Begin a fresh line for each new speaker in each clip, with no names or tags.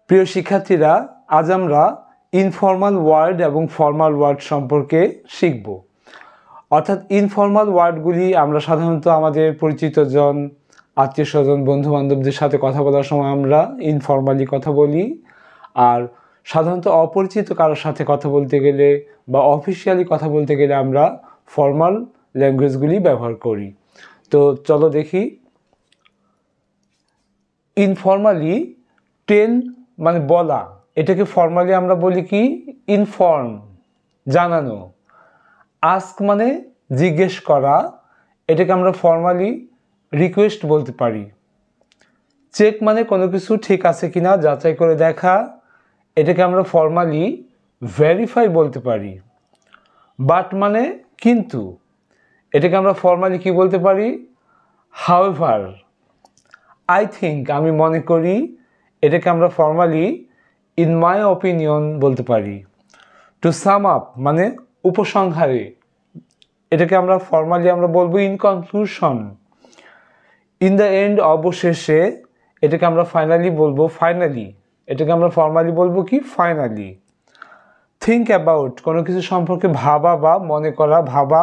প্রিয় শিক্ষার্থীরা, আজ আমরা ইনফর্মাল ওয়ার্ড এবং ফর্মাল ওয়ার্ড সম্পর্কে শিখব। অর্থাৎ ইনফর্মাল ওয়ার্ডগুলি আমরা সাধারণত আমাদের পরিচিতজন, আত্মীয় স্বজন, বন্ধু বান্ধবদের সাথে কথা বলার সময় আমরা ইনফর্মালি কথা বলি। আর সাধারণত অপরিচিত কারোর সাথে কথা বলতে গেলে বা অফিসিয়ালি কথা বলতে গেলে আমরা ফর্মাল ল্যাঙ্গুয়েজগুলি ব্যবহার করি। তো চলো দেখি। ইনফর্মালি টেল মানে বলা, এটাকে ফর্মালি আমরা বলি কি? ইনফর্ম, জানানো। আস্ক মানে জিজ্ঞেস করা, এটাকে আমরা ফর্মালি রিকোয়েস্ট বলতে পারি। চেক মানে কোনো কিছু ঠিক আছে কিনা যাচাই করে দেখা, এটাকে আমরা ফর্মালি ভেরিফাই বলতে পারি। বাট মানে কিন্তু, এটাকে আমরা ফর্মালি কি বলতে পারি? হাউএভার। আই থিঙ্ক আমি মনে করি, এটাকে আমরা ফর্মালি ইন মাই অপিনিয়ন বলতে পারি। টু সাম আপ মানে উপসংহারে, এটাকে আমরা ফর্মালি আমরা বলবো in conclusion. In the end অবশেষে, এটাকে আমরা ফাইনালি বলবো ফাইনালি, এটাকে আমরা ফর্মালি বলবো কি? ফাইনালি। থিঙ্ক অ্যাবাউট কোনো কিছু সম্পর্কে ভাবা বা মনে করা, ভাবা,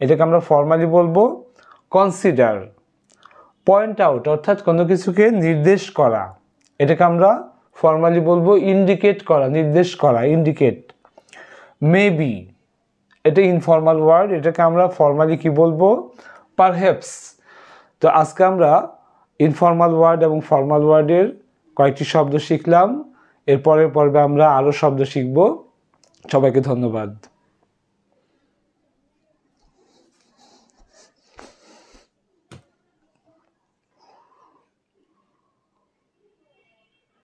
এটাকে আমরা ফর্মালি বলবো কনসিডার। পয়েন্ট আউট অর্থাৎ কোনো কিছুকে নির্দেশ করা, এটাকে আমরা ফর্মালি বলবো ইন্ডিকেট করা, নির্দেশ করা, ইন্ডিকেট। মেবি এটা ইনফর্মাল ওয়ার্ড, এটাকে আমরা ফর্মালি কি বলবো? পারহ্যাপস। তো আজকে আমরা ইনফর্মাল ওয়ার্ড এবং ফর্মাল ওয়ার্ডের কয়েকটি শব্দ শিখলাম। এর পরের পর্বে আমরা আরও শব্দ শিখব। সবাইকে ধন্যবাদ।